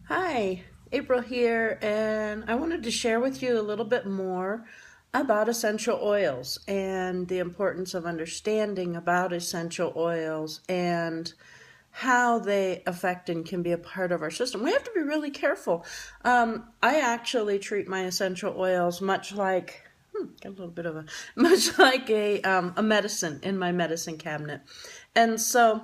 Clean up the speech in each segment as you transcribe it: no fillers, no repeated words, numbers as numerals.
Hi, April here, and I wanted to share with you a little bit more about essential oils and the importance of understanding about essential oils and how they affect and can be a part of our system. We have to be really careful. I actually treat my essential oils much like got a little bit of a much like a medicine in my medicine cabinet, and so.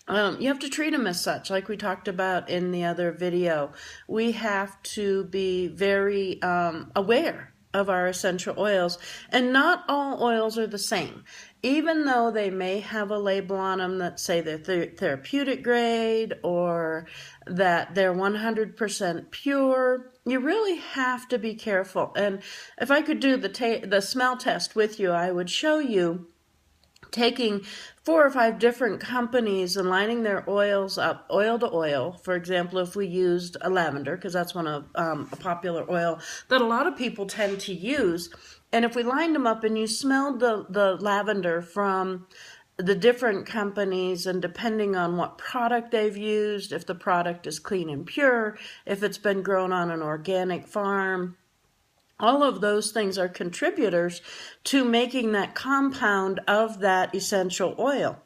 You have to treat them as such, like we talked about in the other video. We have to be very aware of our essential oils, and not all oils are the same. Even though they may have a label on them that say they're therapeutic grade or that they're 100% pure, you really have to be careful. And if I could do the smell test with you, I would show you taking 4 or 5 different companies and lining their oils up, oil to oil. For example, if we used a lavender, because that's one of a popular oil that a lot of people tend to use, and if we lined them up and you smelled the lavender from the different companies, and depending on what product they've used, if the product is clean and pure, if it's been grown on an organic farm, all of those things are contributors to making that compound of that essential oil.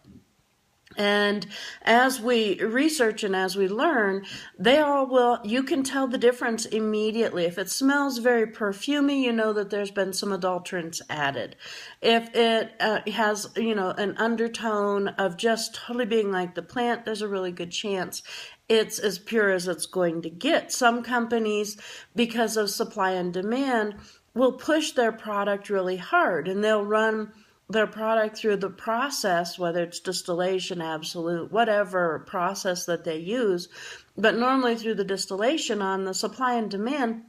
And as we research and as we learn, they all will, you can tell the difference immediately. If it smells very perfumey, you know that there's been some adulterants added. If it has, an undertone of just totally being like the plant, there's a really good chance it's as pure as it's going to get. Some companies, because of supply and demand, will push their product really hard, and they'll run their product through the process, whether it's distillation, absolute, whatever process that they use, but normally through the distillation on the supply and demand.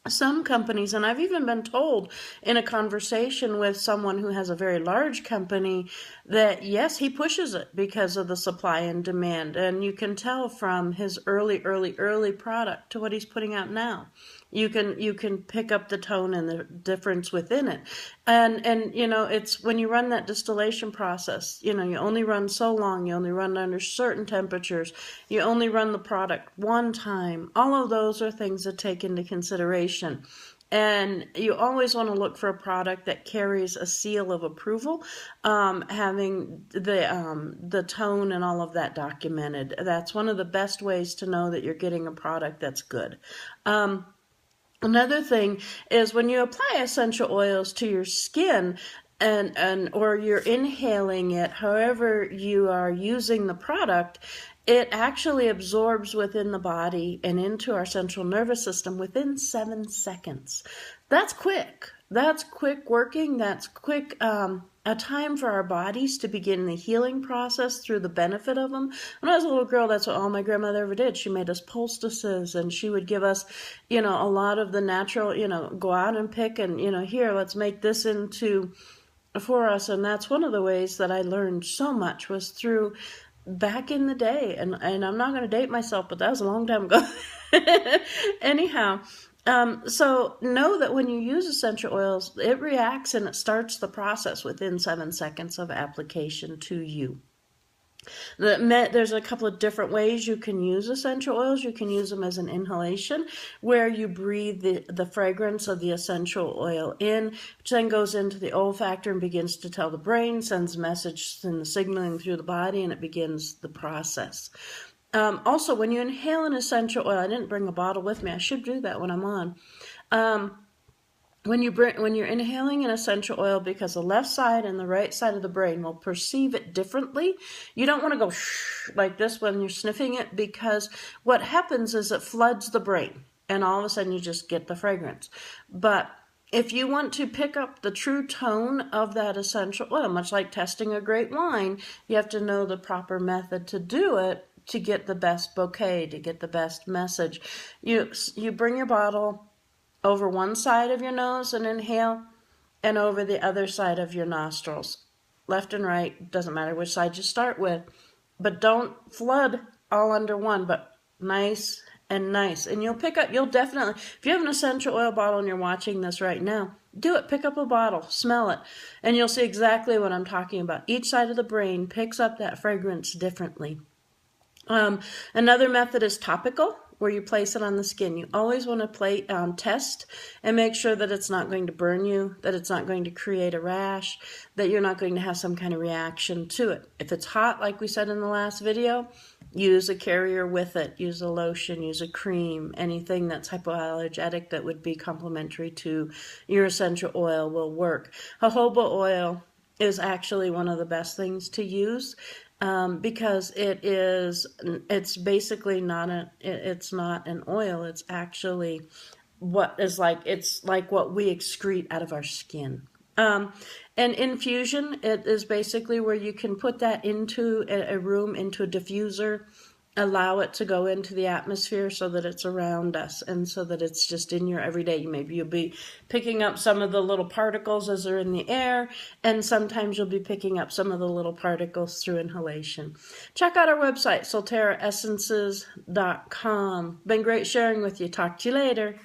Some companies, and I've even been told in a conversation with someone who has a very large company that yes, he pushes it because of the supply and demand. And you can tell from his early product to what he's putting out now. You can pick up the tone and the difference within it. And it's when you run that distillation process, you only run so long, you only run under certain temperatures, you only run the product one time. All of those are things to take into consideration. And you always want to look for a product that carries a seal of approval, having the tone and all of that documented. That's one of the best ways to know that you're getting a product that's good. Another thing is when you apply essential oils to your skin, or you're inhaling it, however you are using the product, it actually absorbs within the body and into our central nervous system within 7 seconds. That's quick. That's quick working. That's quick, a time for our bodies to begin the healing process through the benefit of them. When I was a little girl, that's what all my grandmother ever did. She made us poultices, and she would give us, a lot of the natural, go out and pick and, here, let's make this into for us. And that's one of the ways that I learned so much was through back in the day. And I'm not going to date myself, but that was a long time ago. Anyhow, so know that when you use essential oils, it reacts and it starts the process within 7 seconds of application to you. There's a couple of different ways you can use essential oils. You can use them as an inhalation, where you breathe the fragrance of the essential oil in, which then goes into the olfactor and begins to tell the brain, sends a message and the signaling through the body, and it begins the process. Also, when you inhale an essential oil, I didn't bring a bottle with me. I should do that when I'm on. When you're inhaling an essential oil, because the left side and the right side of the brain will perceive it differently, you don't want to go shh like this when you're sniffing it, because what happens is it floods the brain, and all of a sudden you just get the fragrance. But if you want to pick up the true tone of that essential oil, much like testing a great wine, you have to know the proper method to do it to get the best bouquet, to get the best message. You bring your bottle over one side of your nose and inhale, and over the other side of your nostrils. Left and right, doesn't matter which side you start with, but don't flood all under one, but nice and nice. And you'll definitely, if you have an essential oil bottle and you're watching this right now, do it. Pick up a bottle, smell it, and you'll see exactly what I'm talking about. Each side of the brain picks up that fragrance differently. Another method is topical, where you place it on the skin. You always want to test and make sure that it's not going to burn you, that it's not going to create a rash, that you're not going to have some kind of reaction to it. If it's hot, like we said in the last video, use a carrier with it. Use a lotion, use a cream, anything that's hypoallergenic that would be complementary to your essential oil will work. Jojoba oil is actually one of the best things to use because it's basically it's not an oil. It's actually it's like what we excrete out of our skin. An infusion, it is basically where you can put that into a room, into a diffuser, allow it to go into the atmosphere so that it's around us and so that it's just in your everyday. Maybe you'll be picking up some of the little particles as they're in the air, and sometimes you'll be picking up some of the little particles through inhalation. Check out our website, solteraessences.com. Been great sharing with you. Talk to you later.